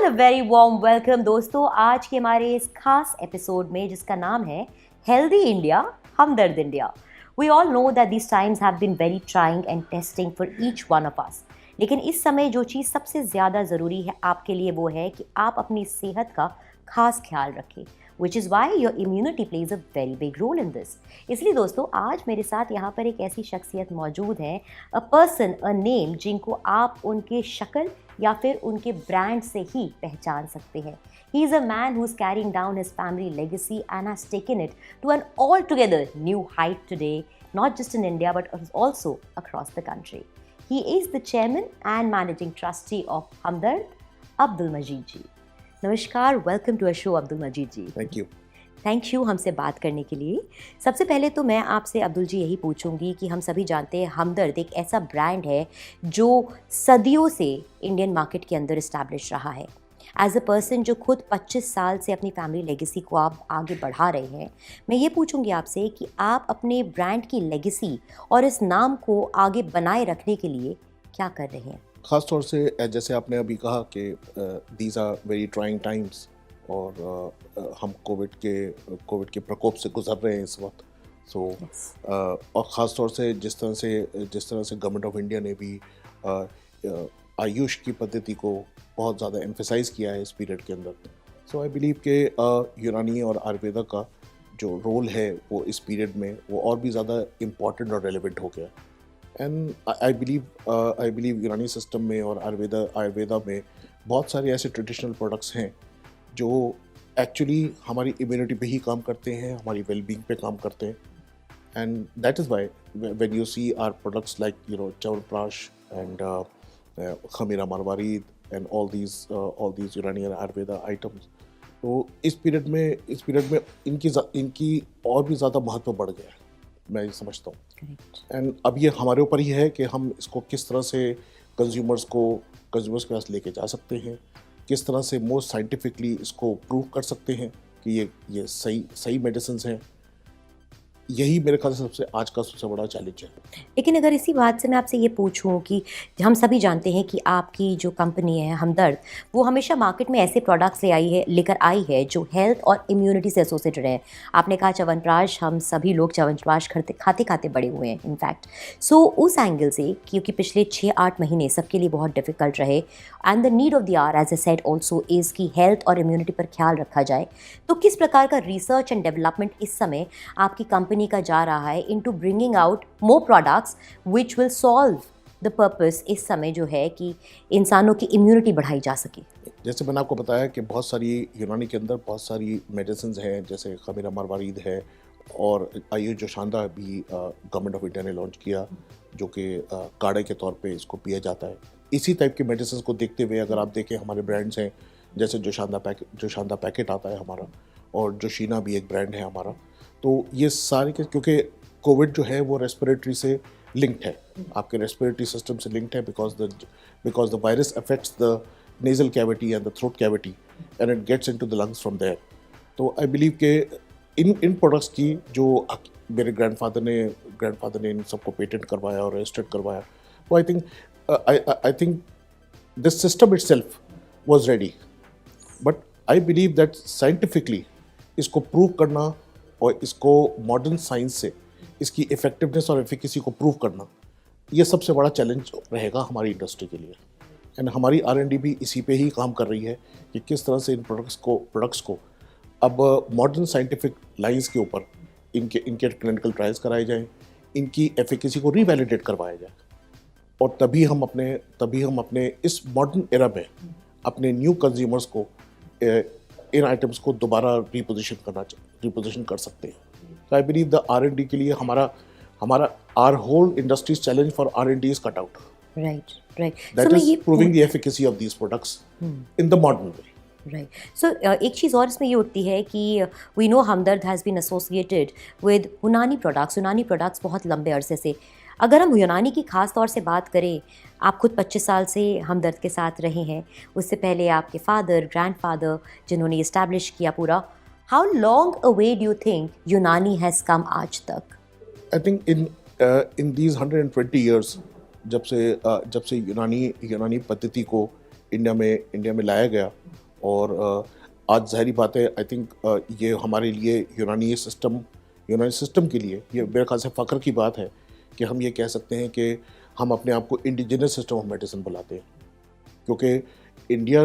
And a very warm welcome दोस्तों आज के हमारे इस खास एपिसोड में जिसका नाम है healthy India Hamdard India. We all know that these times have been very trying and testing for each one of us. लेकिन इस समय जो चीज़ सबसे ज़्यादा ज़रूरी है आपके लिए वो है कि आप अपनी सेहत का खास ख्याल रखें, which is why your immunity plays a very big role in this. इसलिए दोस्तों आज मेरे साथ यहाँ पर एक ऐसी शख्सियत मौजूद है, अ पर्सन, अ नेम, जिनको आप उनके शक्ल या फिर उनके ब्रांड से ही पहचान सकते हैं। He is a man who is carrying down his family legacy and has taken it to an altogether new height today, not just in India but also across the country. He is the chairman and managing trustee of Hamdard, Abdul Majid ji. नमस्कार, welcome to a show Abdul Majid ji. Thank you हमसे बात करने के लिए। सबसे पहले तो मैं आपसे अब्दुल जी यही पूछूंगी कि हम सभी जानते हैं हमदर्द एक ऐसा ब्रांड है जो सदियों से इंडियन मार्केट के अंदर इस्टेब्लिश रहा है। एज अ पर्सन जो खुद 25 साल से अपनी फैमिली लेगेसी को आप आगे बढ़ा रहे हैं, मैं ये पूछूंगी आपसे कि आप अपने ब्रांड की लेगेसी और इस नाम को आगे बनाए रखने के लिए क्या कर रहे हैं? ख़ास तौर से जैसे आपने अभी कहा कि these are very trying times और हम कोविड के प्रकोप से गुजर रहे हैं इस वक्त। सो और ख़ास तौर से जिस तरह से गवर्नमेंट ऑफ इंडिया ने भी आयुष की पद्धति को बहुत ज़्यादा एम्फेसाइज़ किया है इस पीरियड के अंदर। सो आई बिलीव के यूनानी और आयुर्वेदा का जो रोल है वो इस पीरियड में वो और भी ज़्यादा इम्पॉर्टेंट और रेलिवेंट हो गया। एंड आई बिलीव यूनानी सिस्टम में और आयुर्वेदा में बहुत सारे ऐसे ट्रेडिशनल प्रोडक्ट्स हैं जो एक्चुअली हमारी इम्यूनिटी पे ही काम करते हैं, हमारी वेलबींग पे काम करते हैं। And that is why when you see our products like Chyawanprash and Khamira Marwareed and all these Unani और आयुर्वेदा आइटम्स, तो इस पीरियड में इनकी और भी ज़्यादा महत्व बढ़ गया है, मैं ये समझता हूँ। एंड अब ये हमारे ऊपर ही है कि हम इसको किस तरह से कंज्यूमर्स के पास लेके जा सकते हैं, किस तरह से मोस्ट साइंटिफिकली इसको प्रूव कर सकते हैं कि ये सही मेडिसिन हैं। यही मेरे ख्याल से आज का सबसे बड़ा चैलेंज है। लेकिन अगर इसी बात से मैं आपसे ये पूछूं कि हम सभी जानते हैं कि आपकी जो कंपनी है हमदर्द, वो हमेशा मार्केट में ऐसे प्रोडक्ट्स लेकर आई है जो हेल्थ और इम्यूनिटी से एसोसिएटेड है। आपने कहा च्यवनप्राश, हम सभी लोग च्यवनप्राश खाते खाते बड़े हुए हैं इनफैक्ट। सो उस एंगल से, क्योंकि पिछले 6-8 महीने सबके लिए बहुत डिफ़िकल्ट रहे and the need of the hour as I said also is कि हेल्थ और इम्यूनिटी पर ख्याल रखा जाए, तो किस प्रकार का रिसर्च एंड डेवलपमेंट इस समय आपकी कंपनी का जा रहा है into bringing out more products which will solve the purpose इस समय जो है कि इंसानों की इम्यूनिटी बढ़ाई जा सके? जैसे मैंने आपको बताया कि बहुत सारी यूनानी के अंदर बहुत सारी मेडिसिन हैं, जैसे खमीरा मारवारीद है और आयुष जोशांदा भी गवर्नमेंट ऑफ इंडिया ने लॉन्च किया, जो कि काढ़े के तौर पे इसको पिया जाता है। इसी टाइप के मेडिसिन को देखते हुए अगर आप देखें हमारे ब्रांड्स हैं, जैसे जोशांदा पैकेट आता है हमारा, और जोशीना भी एक ब्रांड है हमारा। तो ये सारे के, क्योंकि कोविड जो है वो रेस्पिरेटरी से लिंक्ड है, आपके रेस्पिरेटरी सिस्टम से लिंक्ड है, because the virus affects the nasal cavity and the throat cavity and it gets into the lungs from there. तो आई बिलीव के इन प्रोडक्ट्स की जो मेरे ग्रैंडफादर ने इन सबको पेटेंट करवाया और रजिस्टर्ड करवाया, तो I think this system itself was ready, but I believe that scientifically इसको प्रूव करना और इसको मॉडर्न साइंस से इसकी इफ़ेक्टिवनेस और एफिकेसी को प्रूव करना, ये सबसे बड़ा चैलेंज रहेगा हमारी इंडस्ट्री के लिए। एंड हमारी R&D भी इसी पे ही काम कर रही है कि किस तरह से इन प्रोडक्ट्स को अब मॉडर्न साइंटिफिक लाइंस के ऊपर इनके क्लिनिकल ट्रायल्स कराए जाएं, इनकी एफिकेसी को रीवैलिडेट करवाया जाए, और तभी हम अपने इस मॉडर्न एरा में अपने न्यू कंज्यूमर्स को इन आइटम्स को दोबारा रिपोजिशन कर सकते हैं। तो आई बिलीव द R&D के लिए हमारा our whole industries challenge for R&D is cut out. Right. That is proving the efficacy of these products in the modern way. Right. So एक चीज़ और इसमें ये उठती है कि we know Hamdard has been associated with Unani products बहुत लंबे अरसे से। अगर हम यूनानी की ख़ास तौर से बात करें, आप खुद 25 साल से हमदर्द के साथ रहे हैं, उससे पहले आपके फादर, ग्रैंडफादर जिन्होंने इस्टेब्लिश किया पूरा। How long away do you think यूनानी हैज़ कम आज तक? I think in these 120 years, जब से यूनानी पद्धति को इंडिया में लाया गया, और आज ज़ाहिरी बात है, आई थिंक ये हमारे लिए यूनानी सिस्टम के लिए ये मेरे ख्याल से फ़ख्र की बात है कि हम ये कह सकते हैं कि हम अपने आप को इंडिजिनस सिस्टम ऑफ मेडिसिन बुलाते हैं, क्योंकि इंडिया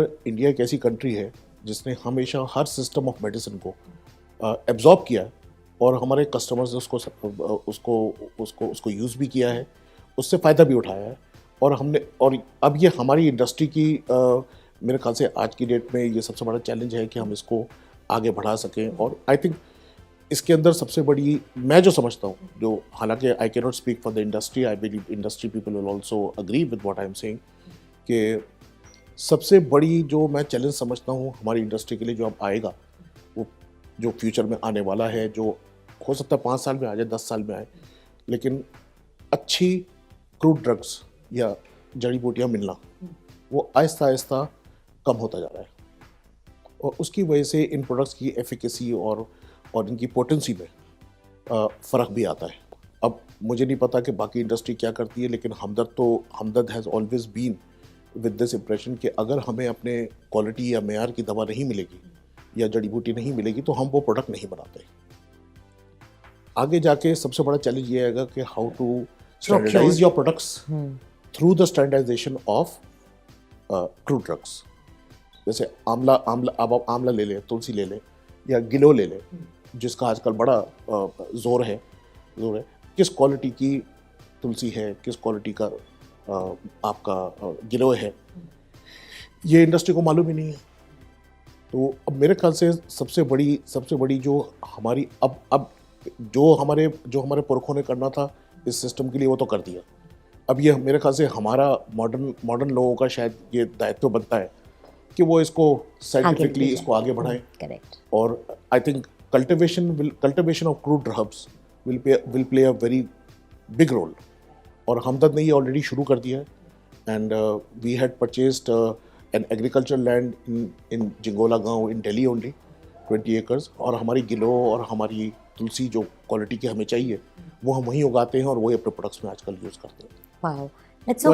एक ऐसी कंट्री है जिसने हमेशा हर सिस्टम ऑफ मेडिसिन को एब्जॉर्ब किया है और हमारे कस्टमर्स ने उसको यूज़ भी किया है, उससे फ़ायदा भी उठाया है। और अब ये हमारी इंडस्ट्री की मेरे ख्याल से आज की डेट में ये सबसे बड़ा चैलेंज है कि हम इसको आगे बढ़ा सकें। और आई थिंक इसके अंदर सबसे बड़ी मैं जो समझता हूँ, जो हालांकि I can not speak for the industry, I believe industry people will also agree with what I am saying, कि सबसे बड़ी जो मैं चैलेंज समझता हूँ हमारी इंडस्ट्री के लिए जो अब आएगा, वो जो फ्यूचर में आने वाला है, जो हो सकता है 5 साल में आ जाए, 10 साल में आए, लेकिन अच्छी क्रूड ड्रग्स या जड़ी बूटियाँ मिलना वो आहिस्ता आहिस्ता कम होता जा रहा है। और उसकी वजह से इन प्रोडक्ट्स की एफिकेसी और इनकी पोटेंसी में फ़र्क भी आता है। अब मुझे नहीं पता कि बाकी इंडस्ट्री क्या करती है, लेकिन Hamdard has always been with this impression कि अगर हमें अपने क्वालिटी या मेयार की दवा नहीं मिलेगी या जड़ी बूटी नहीं मिलेगी तो हम वो प्रोडक्ट नहीं बनाते। आगे जाके सबसे बड़ा चैलेंज ये आएगा कि how to standardise your products through the standardisation of crude drugs. जैसे आंवला ले लें, तुलसी ले लें या गिलो ले लें, जिसका आजकल बड़ा जोर है। किस क्वालिटी की तुलसी है, किस क्वालिटी का आपका गिलो है, ये इंडस्ट्री को मालूम ही नहीं है। तो अब मेरे ख्याल से सबसे बड़ी जो हमारी अब जो हमारे पुरखों ने करना था इस सिस्टम के लिए वो तो कर दिया। अब ये मेरे ख्याल से हमारा मॉडर्न लोगों का शायद ये दायित्व बनता है कि वो इसको साइंटिफिकली इसको आगे बढ़ाएं। करेक्ट। और I think cultivation of crude herbs will play a very big role, और हमदर्द ने ये ऑलरेडी शुरू कर दिया है। And we had purchased an agriculture land in Jingola गांव इन दिल्ली ओनली 20 एकर्स, और हमारी गिलो और हमारी तुलसी जो क्वालिटी की हमें चाहिए वो हम वहीं उगाते हैं और वही अपने प्रोडक्ट्स में आजकल यूज़ करते हैं। वाओ, तो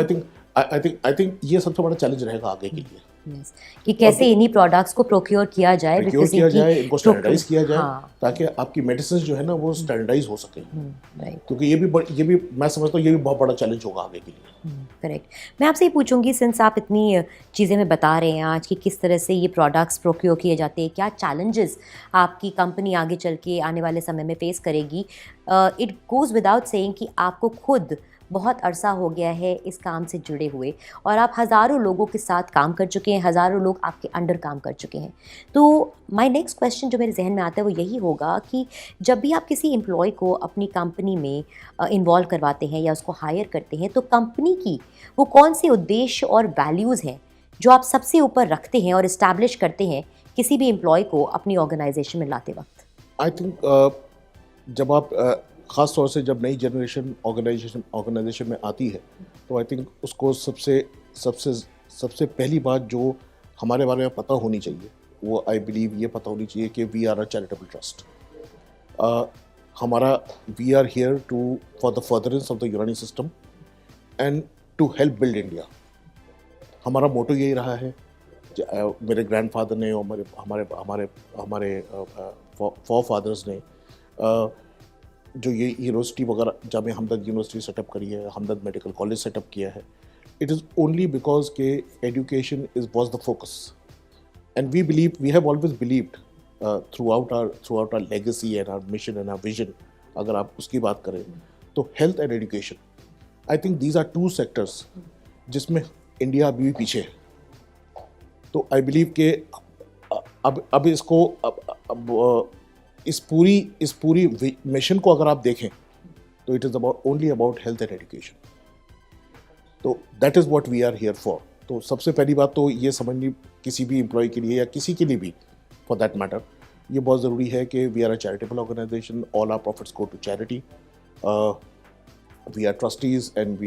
आई थिंक ये सबसे बड़ा चैलेंज रहेगा आगे के लिए। Yes. कि कैसे इन्हीं प्रोडक्ट्स को प्रोक्योर किया जाए, इनको स्टैंडर्डाइज किया जाए, ताकि आपकी मेडिसिन जो है ना वो स्टैंडर्डाइज हो सके। क्योंकि ये भी मैं समझता हूँ ये भी बहुत बड़ा चैलेंज होगा आगे के लिए। करेक्ट। मैं आपसे ये पूछूंगी, सिंस आप इतनी चीज़ें में बता रहे हैं आज कि किस तरह से ये प्रोडक्ट्स प्रोक्योर किए जाते हैं, क्या चैलेंजेस आपकी कंपनी आगे चल के आने वाले समय में फेस करेगी। इट गोज़ विदाउट सेइंग कि आपको खुद बहुत अरसा हो गया है इस काम से जुड़े हुए, और आप हज़ारों लोगों के साथ काम कर चुके हैं, हज़ारों लोग आपके अंडर काम कर चुके हैं। तो माय नेक्स्ट क्वेश्चन जो मेरे जहन में आता है वो यही होगा कि जब भी आप किसी एम्प्लॉय को अपनी कंपनी में इन्वॉल्व करवाते हैं या उसको हायर करते हैं, तो कंपनी की वो कौन से उद्देश्य और वैल्यूज़ हैं जो आप सबसे ऊपर रखते हैं और इस्टेब्लिश करते हैं किसी भी एम्प्लॉय को अपनी ऑर्गेनाइजेशन में लाते वक्त? आई थिंक जब आप ख़ास तौर से जब नई जनरेशन ऑर्गेनाइजेशन में आती है, तो आई थिंक उसको सबसे पहली बात जो हमारे बारे में पता होनी चाहिए वो आई बिलीव ये पता होनी चाहिए कि we are a charitable trust. We are here for the furtherance of the Unani system and to help build India. हमारा मोटो यही रहा है। मेरे ग्रैंडफादर ने और हमारे फॉरफादर्स ने जो ये यूनिवर्सिटी वगैरह जामिया हमदर्द यूनिवर्सिटी सेटअप करी है, हमदर्द मेडिकल कॉलेज सेटअप किया है, इट इज़ ओनली बिकॉज के education was the focus. And we have always believed throughout our legacy and our mission and our vision, अगर आप उसकी बात करें तो health and education, I think these are 2 sectors जिसमें India अभी भी पीछे है। तो आई बिलीव के अब इसको इस पूरी मिशन को अगर आप देखें तो it is only about health and education. तो that is what we are here for. तो सबसे पहली बात तो ये समझनी किसी भी एम्प्लॉय के लिए या किसी के लिए भी फॉर दैट मैटर, ये बहुत ज़रूरी है कि we are a charitable organisation, all our profits go to charity, we are trustees and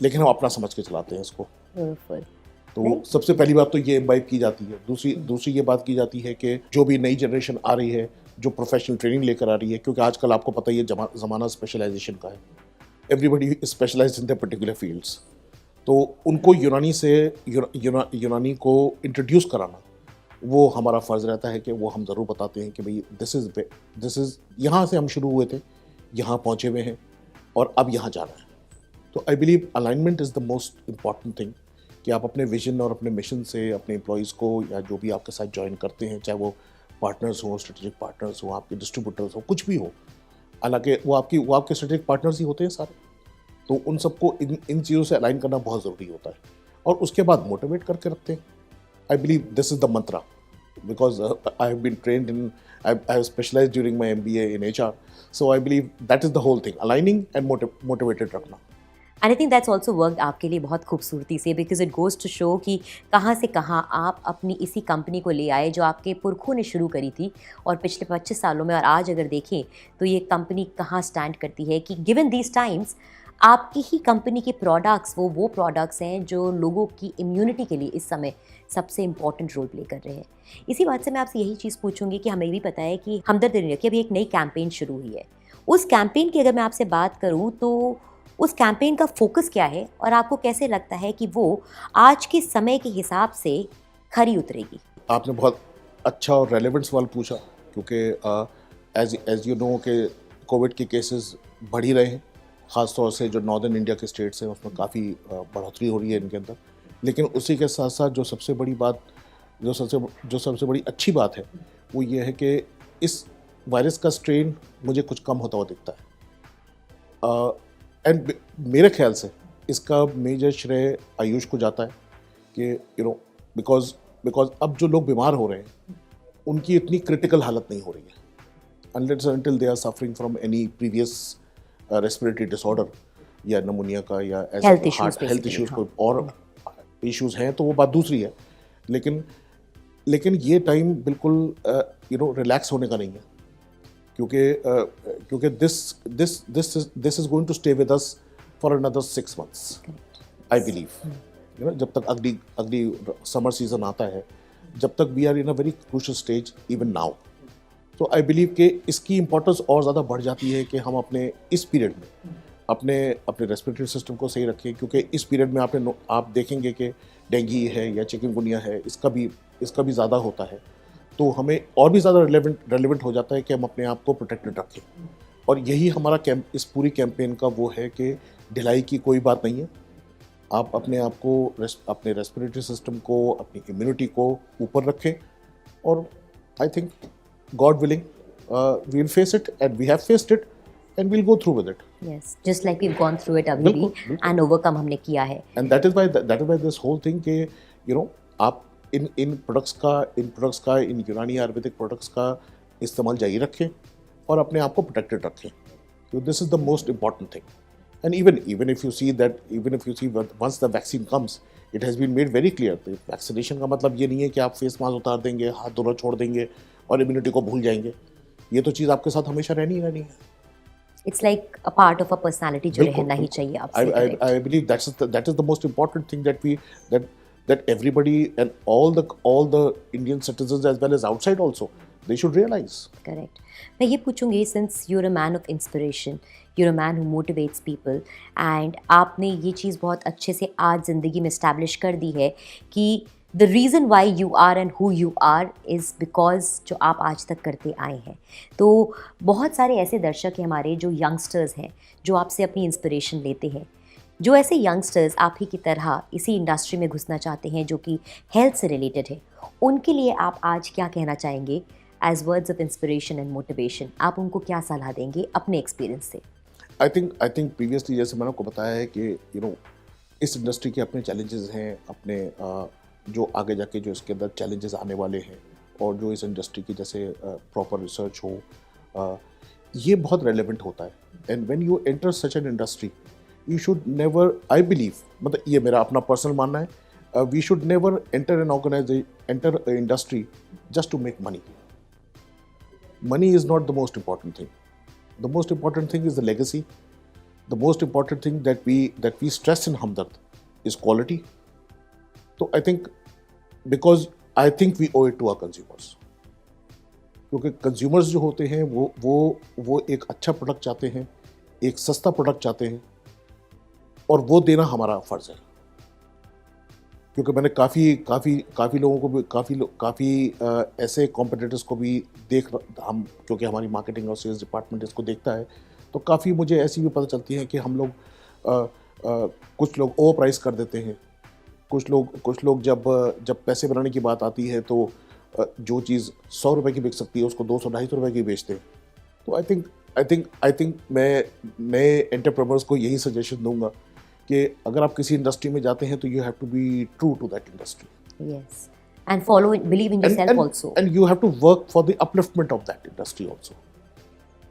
लेकिन हम अपना समझ के चलाते हैं इसको। तो सबसे पहली बात तो ये इम्बाइब की जाती है। दूसरी ये बात की जाती है कि जो भी नई जनरेशन आ रही है जो प्रोफेशनल ट्रेनिंग लेकर आ रही है, क्योंकि आजकल आपको पता ही है ज़माना स्पेशलाइजेशन का है, everybody is specialised in the particular fields. तो उनको यूनानी को इंट्रोड्यूस कराना वो हमारा फ़र्ज़ रहता है कि वो हम ज़रूर बताते हैं कि भाई दिस इज़ यहाँ से हम शुरू हुए थे, यहाँ पहुँचे हुए हैं और अब यहाँ जाना है। तो I believe alignment is the most important thing कि आप अपने विजन और अपने मिशन से अपने एम्प्लॉयज़ को या जो भी आपके साथ ज्वाइन करते हैं, चाहे वो पार्टनर्स हों, स्ट्रेटेजिक पार्टनर्स हों, आपके डिस्ट्रीब्यूटर्स हों, कुछ भी हो, हालांकि वो आपके स्ट्रेटेजिक पार्टनर्स ही होते हैं सारे, तो उन सबको इन चीज़ों से अलाइन करना बहुत ज़रूरी होता है और उसके बाद मोटिवेट करके रखते हैं। I believe this is the mantra because I have been trained in I have specialized during my MBA in HR, so I believe that is the whole thing, aligning and motivated रखना। And I think that's also work आपके लिए बहुत खूबसूरती से, because it goes to show कि कहाँ से कहाँ आप अपनी इसी कंपनी को ले आए जो आपके पुरखों ने शुरू करी थी और पिछले 25 सालों में, और आज अगर देखें तो ये कंपनी कहाँ स्टैंड करती है कि गिवन दीज टाइम्स आपकी ही कंपनी के प्रोडक्ट्स वो प्रोडक्ट्स हैं जो लोगों की इम्यूनिटी के लिए इस समय सबसे इम्पॉर्टेंट रोल प्ले कर रहे हैं। इसी बात से मैं आपसे यही चीज़ पूछूंगी कि हमें भी पता है कि हमदर्द इंडिया की अभी एक नई कैंपेन शुरू हुई है। उस कैंपेन की अगर मैं आपसे बात करूं तो उस कैंपेन का फोकस क्या है और आपको कैसे लगता है कि वो आज के समय के हिसाब से खरी उतरेगी? आपने बहुत अच्छा और रेलेवेंट सवाल पूछा क्योंकि एज यू नो के कोविड के केसेस बढ़ ही रहे हैं, ख़ास तौर से जो नॉर्दर्न इंडिया के स्टेट्स हैं उसमें काफ़ी बढ़ोतरी हो रही है इनके अंदर। लेकिन उसी के साथ साथ जो सबसे बड़ी अच्छी बात है वो ये है कि इस वायरस का स्ट्रेन मुझे कुछ कम होता हुआ दिखता है एंड मेरे ख्याल से इसका मेजर श्रेय आयुष को जाता है कि बिकॉज अब जो लोग बीमार हो रहे हैं उनकी इतनी क्रिटिकल हालत नहीं हो रही है unless until they are suffering from any previous respiratory disorder या नमूनिया का या ऐसे हेल्थ इश्यूज कोई और इश्यूज हैं तो वो बात दूसरी है। लेकिन ये टाइम बिल्कुल रिलैक्स होने का नहीं है क्योंकि this is going to stay with us for another 6 months I believe. जब तक अगली समर सीजन आता है, जब तक we are in a very crucial stage even now, तो आई बिलीव कि इसकी इम्पोर्टेंस और ज़्यादा बढ़ जाती है कि हम अपने इस पीरियड में अपने रेस्पिरेटरी सिस्टम को सही रखें क्योंकि इस पीरियड में आप देखेंगे कि डेंगू है या चिकनगुनिया है, इसका भी ज़्यादा होता है, तो हमें और भी ज़्यादा रेलेवेंट हो जाता है कि हम अपने आप को प्रोटेक्टेड रखें। और यही हमारा इस पूरी कैंपेन का वो है कि ढिलाई की कोई बात नहीं है। आप अपने आप को अपने रेस्पिरेटरी सिस्टम को, अपनी इम्यूनिटी को ऊपर रखें और I think God willing, we'll face it and we have faced it and we'll go through with it. Yes, just like we've gone through it अभी भी and overcome हमने किया है. And that is why this whole thing कि आप इन products का इन यूनानी Ayurvedic products का इस्तेमाल जारी रखें और अपने आप को प्रोटेक्टेड रखें। So this is the most important thing. And even if you see once the vaccine comes, it has been made very clear. Vaccination का मतलब ये नहीं है कि आप फेस मास्क उतार देंगे, हाथ धोना छोड़ देंगे और इम्यूनिटी को भूल जाएंगे। ये तो चीज़ आपके साथ हमेशा रहनी है। It's like a part of a personality जो रहना ही चाहिए आपसे। I believe that is the most important thing that everybody and all the Indian citizens as well as outside also they should realize. Correct. मैं ये पूछूंगी, since you're a man of inspiration, you're a man who motivates people, and आपने ये चीज़ बहुत अच्छे से आज ज़िंदगी में establish कर दी है कि the reason why you are and who you are is because जो आप आज तक करते आए हैं। तो बहुत सारे ऐसे दर्शक हैं हमारे जो यंगस्टर्स हैं जो आपसे अपनी इंस्पिरेशन लेते हैं, जो ऐसे यंगस्टर्स आप ही की तरह इसी इंडस्ट्री में घुसना चाहते हैं जो कि हेल्थ से रिलेटेड है, उनके लिए आप आज क्या कहना चाहेंगे as words of inspiration and motivation? आप उनको क्या सलाह देंगे अपने एक्सपीरियंस से? आई थिंक प्रीवियसली जैसे मैंने आपको बताया है कि इस इंडस्ट्री के अपने चैलेंजेस हैं, अपने जो आगे जाके जो इसके अंदर चैलेंजेस आने वाले हैं और जो इस इंडस्ट्री की जैसे प्रॉपर रिसर्च हो, ये बहुत रेलेवेंट होता है। And when you enter such an industry you should never, I believe, मतलब ये मेरा अपना पर्सनल मानना है, we should never enter industry just to make money. Money is not the most important thing. The most important thing is the legacy. The most important thing that we stress in Hamdard is quality. So I think we owe it to our consumers. क्योंकि consumers जो होते हैं वो एक अच्छा product चाहते हैं, एक सस्ता प्रोडक्ट चाहते हैं और वो देना हमारा फ़र्ज़ है. क्योंकि मैंने काफ़ी लोगों को भी काफ़ी ऐसे कॉम्पिटिटर्स को भी हम क्योंकि हमारी मार्केटिंग और सेल्स डिपार्टमेंट इसको देखता है, तो काफ़ी मुझे ऐसी भी पता चलती है कि हम लोग कुछ लोग ओवर प्राइस कर देते हैं। कुछ लोग जब पैसे बनाने की बात आती है तो जो चीज़ 100 रुपए की बिक सकती है उसको 200 ढाई सौ रुपए की बेचते हैं। तो आई थिंक मैं नए एंटरप्रेन्योर्स को यही सजेशन दूंगा कि अगर आप किसी इंडस्ट्री में जाते हैं तो you have to be true to that industry Yes. And follow it, believe in yourself also. And you have to work for the upliftment of that industry also.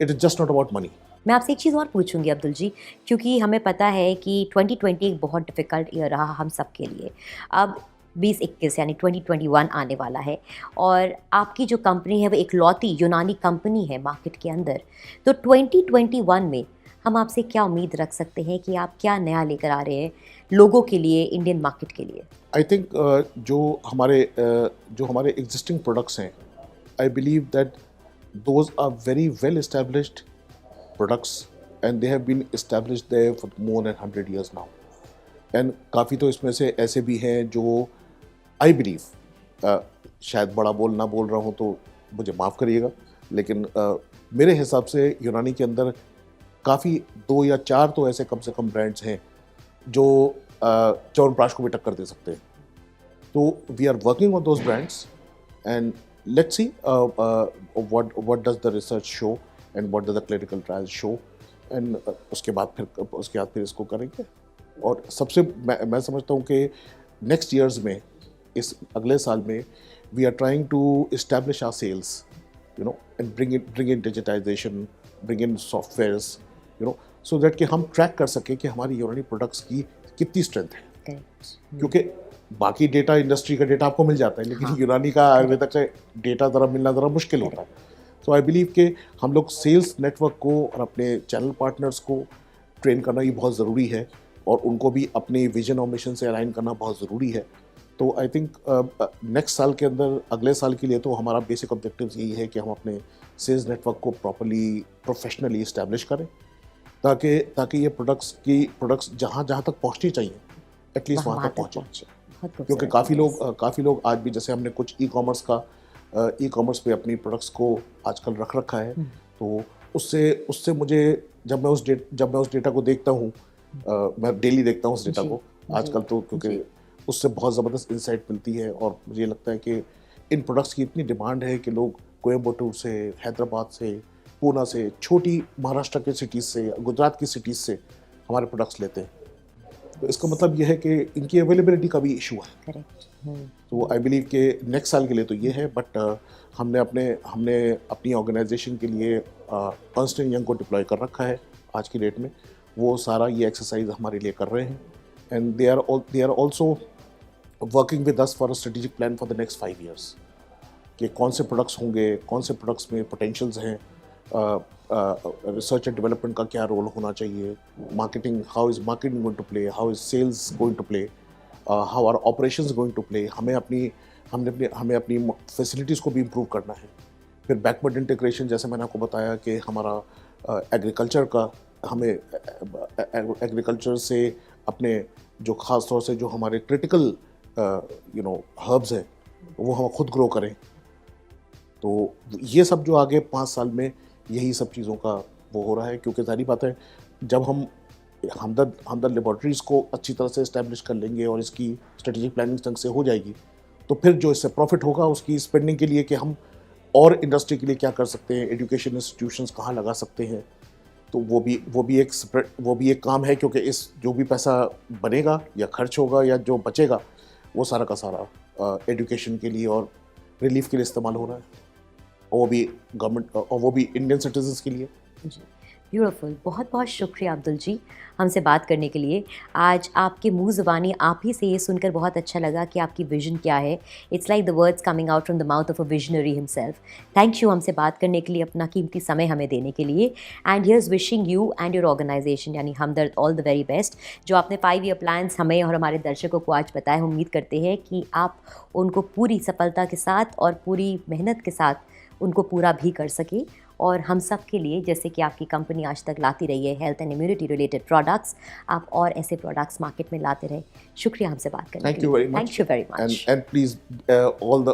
It is just not about money. मैं आपसे एक चीज़ और पूछूंगी अब्दुल जी, क्योंकि हमें पता है कि 2020 एक बहुत डिफ़िकल्ट ईयर रहा हम सब के लिए। अब 2021 यानी 2021 आने वाला है और आपकी जो कंपनी है वो एक लौती यूनानी कंपनी है मार्केट के अंदर। तो 2021 में हम आपसे क्या उम्मीद रख सकते हैं कि आप क्या नया लेकर आ रहे हैं लोगों के लिए, इंडियन मार्केट के लिए? आई थिंक जो हमारे एग्जिस्टिंग प्रोडक्ट्स हैं, I believe that those are very well established products and they have been established there for more than 100 years now. And काफ़ी तो इसमें से ऐसे भी हैं जो I believe शायद बड़ा ना बोल रहा हूँ तो मुझे माफ़ करिएगा, लेकिन मेरे हिसाब से यूनानी के अंदर काफ़ी 2 या 4 तो ऐसे कम से कम ब्रांड्स हैं जो च्यवनप्राश को भी टक्कर दे सकते हैं. तो we are working on those brands and let's see what does the research show and what does the clinical trials show and उसके बाद फिर इसको करेंगे. और सबसे मैं समझता हूँ कि नेक्स्ट ईयर्स में, इस अगले साल में, we are trying to establish our sales, you know, and bring in digitisation, bring in softwares, you know, so that कि हम ट्रैक कर सकें कि हमारी यूनानी प्रोडक्ट्स की कितनी स्ट्रेंथ है. क्योंकि बाकी डेटा, इंडस्ट्री का डेटा आपको मिल जाता है, लेकिन यूनानी का आयुर्वेदिक का डेटा मिलना ज़रा मुश्किल होता है. तो आई बिलीव कि हम लोग सेल्स नेटवर्क को और अपने चैनल पार्टनर्स को ट्रेन करना ही बहुत ज़रूरी है और उनको भी अपने विजन और मिशन से अलाइन करना बहुत ज़रूरी है. तो आई थिंक नेक्स्ट साल के अंदर, अगले साल के लिए तो हमारा बेसिक ऑब्जेक्टिव यही है कि हम अपने सेल्स नेटवर्क को प्रॉपर्ली प्रोफेशनली इस्टेब्लिश करें ताकि ये प्रोडक्ट्स जहाँ तक पहुँचनी चाहिए एटलीस्ट वहाँ तक पहुँचे. क्योंकि काफ़ी लोग आज भी, जैसे हमने कुछ ई कॉमर्स पे अपनी प्रोडक्ट्स को आजकल रख रखा है, तो उससे मुझे जब मैं उस डेटा को देखता हूँ, मैं डेली देखता हूँ उस डेटा को आजकल, तो क्योंकि उससे बहुत ज़बरदस्त इंसाइट मिलती है और मुझे लगता है कि इन प्रोडक्ट्स की इतनी डिमांड है कि लोग कोयम्बटूर से, हैदराबाद से, पूना से, छोटी महाराष्ट्र के सिटीज़ से, गुजरात की सिटीज़ से हमारे प्रोडक्ट्स लेते हैं. तो इसका मतलब यह है कि इनकी अवेलेबिलिटी का भी इशू है. करेक्ट. तो आई बिलीव कि नेक्स्ट साल के लिए तो ये है, बट हमने अपनी ऑर्गेनाइजेशन के लिए अर्न्स्ट एंड यंग को डिप्लॉय कर रखा है आज की डेट में. वो सारा ये एक्सरसाइज हमारे लिए कर रहे हैं and they are also working with us for a strategic plan for the next 5 years कि कौन से प्रोडक्ट्स होंगे, कौन से प्रोडक्ट्स में पोटेंशियल्स हैं, रिसर्च एंड डेवलपमेंट का क्या रोल होना चाहिए, marketing, how is marketing going to play, how is sales going to play, how are operations going to play. हमें अपनी फैसिलिटीज़ को भी इम्प्रूव करना है. फिर बैकवर्ड इंटीग्रेशन, जैसे मैंने आपको बताया कि हमारा एग्रीकल्चर का, हमें एग्रीकल्चर से अपने जो ख़ास तौर से जो हमारे क्रिटिकल हर्ब्स हैं वो हम खुद ग्रो करें. तो ये सब जो आगे 5 साल में यही सब चीज़ों का वो हो रहा है, क्योंकि सारी बात है, जब हम हमदर्द लेबॉर्ट्रीज़ को अच्छी तरह से इस्टेब्लिश कर लेंगे और इसकी स्ट्रेटेजिक प्लानिंग ढंग से हो जाएगी, तो फिर जो इससे प्रॉफिट होगा उसकी स्पेंडिंग के लिए कि हम और इंडस्ट्री के लिए क्या कर सकते हैं, एजुकेशन इंस्टीट्यूशंस कहाँ लगा सकते हैं, तो वो भी एक काम है. क्योंकि इस जो भी पैसा बनेगा या खर्च होगा या जो बचेगा वो सारा का सारा एजुकेशन के लिए और रिलीफ के लिए इस्तेमाल हो रहा है, और वो भी गवर्नमेंट और वो भी इंडियन सिटीजन्स के लिए. ब्यूटीफुल. बहुत बहुत शुक्रिया अब्दुल जी हमसे बात करने के लिए. आज आपके मुंह ज़बानी आप ही से ये सुनकर बहुत अच्छा लगा कि आपकी विजन क्या है. It's like the words coming out from the mouth of a visionary himself. Thank you हमसे बात करने के लिए, अपना कीमती समय हमें देने के लिए. And here's wishing you and your organisation यानी Hamdard all the very best. जो आपने 5 year प्लान्स हमें और हमारे दर्शकों को आज बताए, उम्मीद करते हैं कि आप उनको पूरी सफलता के साथ और पूरी मेहनत के साथ उनको पूरा भी कर सके और हम सब के लिए, जैसे कि आपकी कंपनी आज तक लाती रही है health and immunity related products, आप और ऐसे प्रोडक्ट्स मार्केट में लाते रहे। शुक्रिया हमसे बात करने Thank you very much. Thank you very much. And please,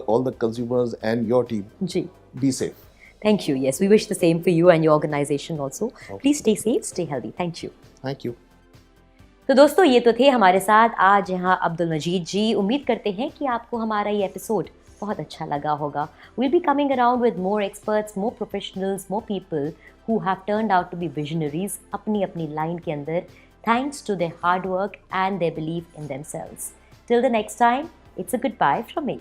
all the consumers and your team, जी, be safe. thank you. Yes, we wish the same for you and your organization also. Please stay safe, stay healthy. Thank you. Thank you. तो दोस्तों, ये तो थे हमारे साथ आज यहाँ अब्दुल मजीद जी। उम्मीद करते हैं कि आपको हमारा ये एपिसोड बहुत अच्छा लगा होगा। We'll be coming around with more experts, more professionals, more people who have turned out to be visionaries अपनी अपनी लाइन के अंदर, thanks to their hard work and their belief in themselves. Till the next time, it's a goodbye from me.